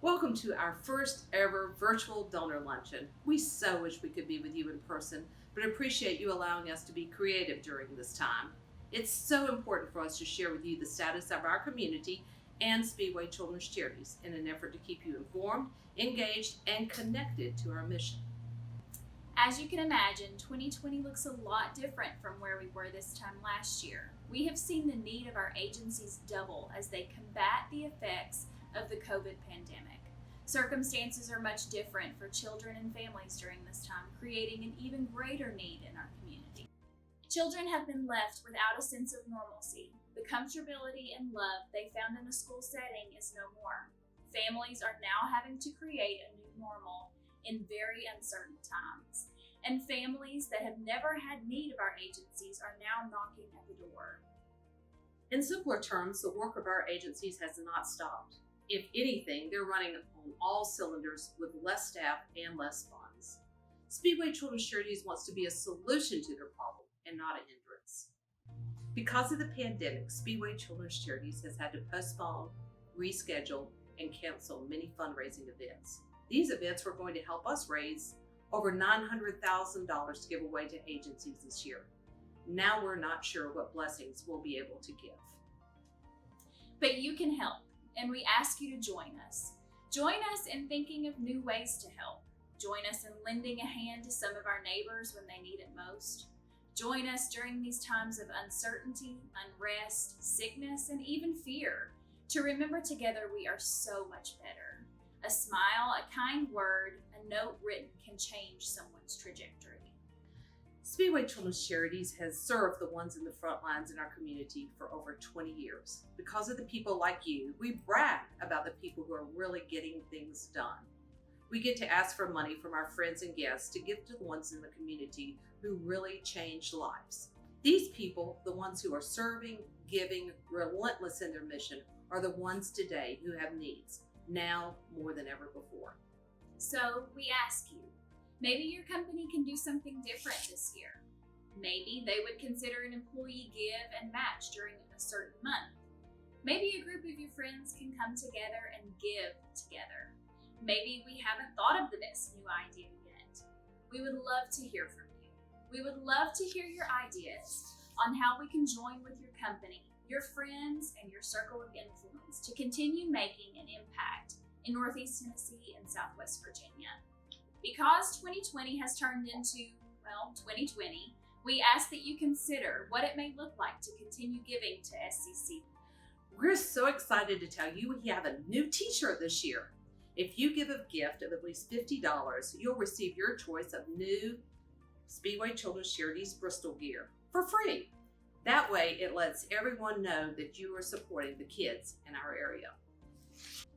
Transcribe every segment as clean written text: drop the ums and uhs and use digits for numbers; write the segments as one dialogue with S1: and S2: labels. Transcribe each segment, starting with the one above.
S1: Welcome to our first ever virtual donor luncheon. We so wish we could be with you in person, but appreciate you allowing us to be creative during this time. It's so important for us to share with you the status of our community and Speedway Children's Charities in an effort to keep you informed, engaged, and connected to our mission.
S2: As you can imagine, 2020 looks a lot different from where we were this time last year. We have seen the need of our agencies double as they combat the effects of the COVID pandemic. Circumstances are much different for children and families during this time, creating an even greater need in our community. Children have been left without a sense of normalcy. The comfortability and love they found in a school setting is no more. Families are now having to create a new normal in very uncertain times. And families that have never had need of our agencies are now knocking at the door.
S1: In simpler terms, the work of our agencies has not stopped. If anything, they're running on all cylinders with less staff and less funds. Speedway Children's Charities wants to be a solution to their problem and not a hindrance. Because of the pandemic, Speedway Children's Charities has had to postpone, reschedule, and cancel many fundraising events. These events were going to help us raise over $900,000 to give away to agencies this year. Now we're not sure what blessings we'll be able to give.
S2: But you can help, and we ask you to join us. Join us in thinking of new ways to help. Join us in lending a hand to some of our neighbors when they need it most. Join us during these times of uncertainty, unrest, sickness, and even fear to remember together we are so much better. A smile, a kind word, a note written can change someone's trajectory.
S1: Speedway Children's Charities has served the ones in the front lines in our community for over 20 years. Because of the people like you, we brag about the people who are really getting things done. We get to ask for money from our friends and guests to give to the ones in the community who really changed lives. These people, the ones who are serving, giving, relentless in their mission, are the ones today who have needs, now more than ever before.
S2: So we ask you, maybe your company can do something different this year. Maybe they would consider an employee give and match during a certain month. Maybe a group of your friends can come together and give together. Maybe we haven't thought of this new idea yet. We would love to hear from you. We would love to hear your ideas on how we can join with your company, your friends, and your circle of influence to continue making an impact in Northeast Tennessee and Southwest Virginia. Because 2020 has turned into, 2020, we ask that you consider what it may look like to continue giving to SCC.
S1: We're so excited to tell you we have a new t-shirt this year. If you give a gift of at least $50, you'll receive your choice of new Speedway Children's Charities Bristol gear for free. That way, it lets everyone know that you are supporting the kids in our area.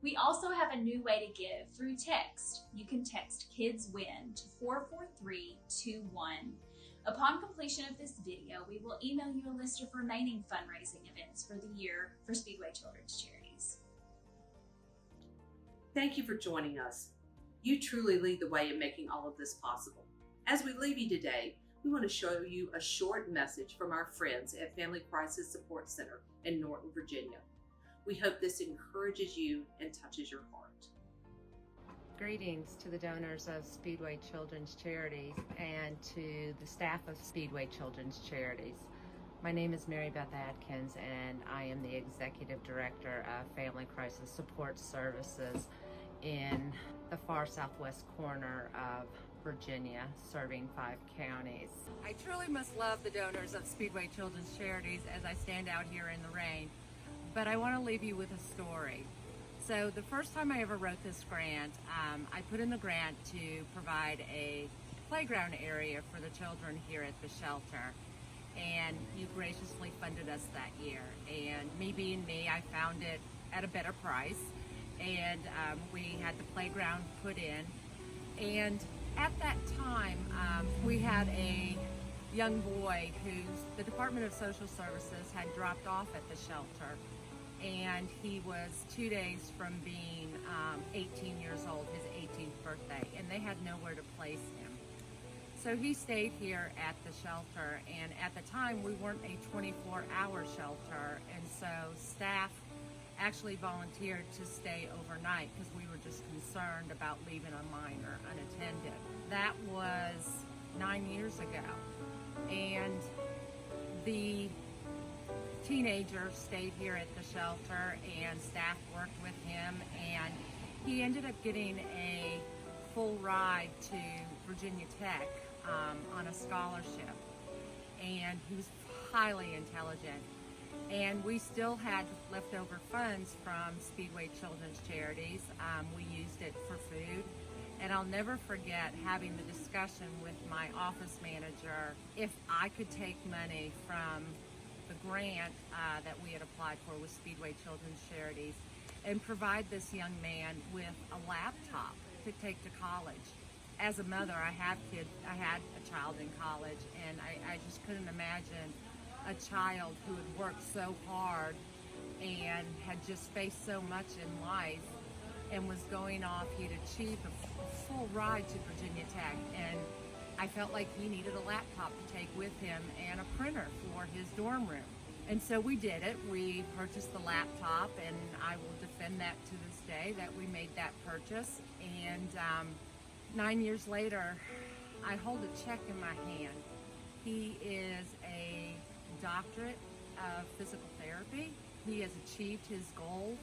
S2: We also have a new way to give through text. You can text Kids Win to 44321. Upon completion of this video, we will email you a list of remaining fundraising events for the year for Speedway Children's Charities.
S1: Thank you for joining us. You truly lead the way in making all of this possible. As we leave you today, we want to show you a short message from our friends at Family Crisis Support Center in Norton, Virginia. We hope this encourages you and touches your heart.
S3: Greetings to the donors of Speedway Children's Charities and to the staff of Speedway Children's Charities. My name is Mary Beth Adkins and I am the Executive Director of Family Crisis Support Services in the far southwest corner of Virginia, serving 5 counties.
S4: I truly must love the donors of Speedway Children's Charities as I stand out here in the rain, but I want to leave you with a story. So the first time I ever wrote this grant, I put in the grant to provide a playground area for the children here at the shelter, and you graciously funded us that year. And me being me, I found it at a better price, and we had the playground put in. And at that time, we had a young boy who the Department of Social Services had dropped off at the shelter, and he was 2 days from being 18 years old, his 18th birthday, and they had nowhere to place him. So he stayed here at the shelter, and at the time we weren't a 24-hour shelter, and so staff actually volunteered to stay overnight because we were just concerned about leaving a minor unattended. That was 9 years ago, and the teenager stayed here at the shelter and staff worked with him, and he ended up getting a full ride to Virginia Tech on a scholarship, and he was highly intelligent. And we still had leftover funds from Speedway Children's Charities. We used it for food. And I'll never forget having the discussion with my office manager if I could take money from the grant that we had applied for with Speedway Children's Charities and provide this young man with a laptop to take to college. As a mother, I had a child in college, and I just couldn't imagine a child who had worked so hard and had just faced so much in life and was going off. He'd achieved a full ride to Virginia Tech, and I felt like he needed a laptop to take with him and a printer for his dorm room. And so we did it. We purchased the laptop, and I will defend that to this day that we made that purchase. And 9 years later, I hold a check in my hand. He is a doctorate of physical therapy. He has achieved his goals,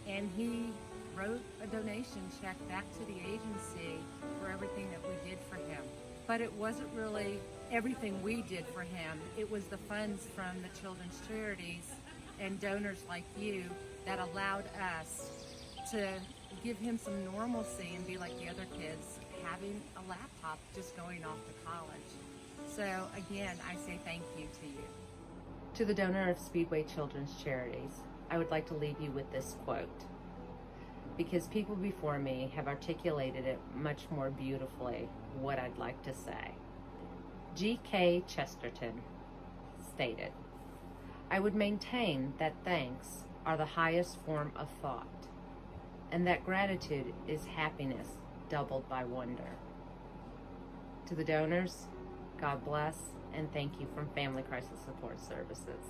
S4: and he wrote a donation check back to the agency for everything that we did for him. But it wasn't really everything we did for him. It was the funds from the children's charities and donors like you that allowed us to give him some normalcy and be like the other kids, having a laptop, just going off to college. So again, I say thank you to you.
S3: To the donor of Speedway Children's Charities, I would like to leave you with this quote, because people before me have articulated it much more beautifully what I'd like to say. G.K. Chesterton stated, "I would maintain that thanks are the highest form of thought, and that gratitude is happiness doubled by wonder." To the donors, God bless, and thank you from Family Crisis Support Services.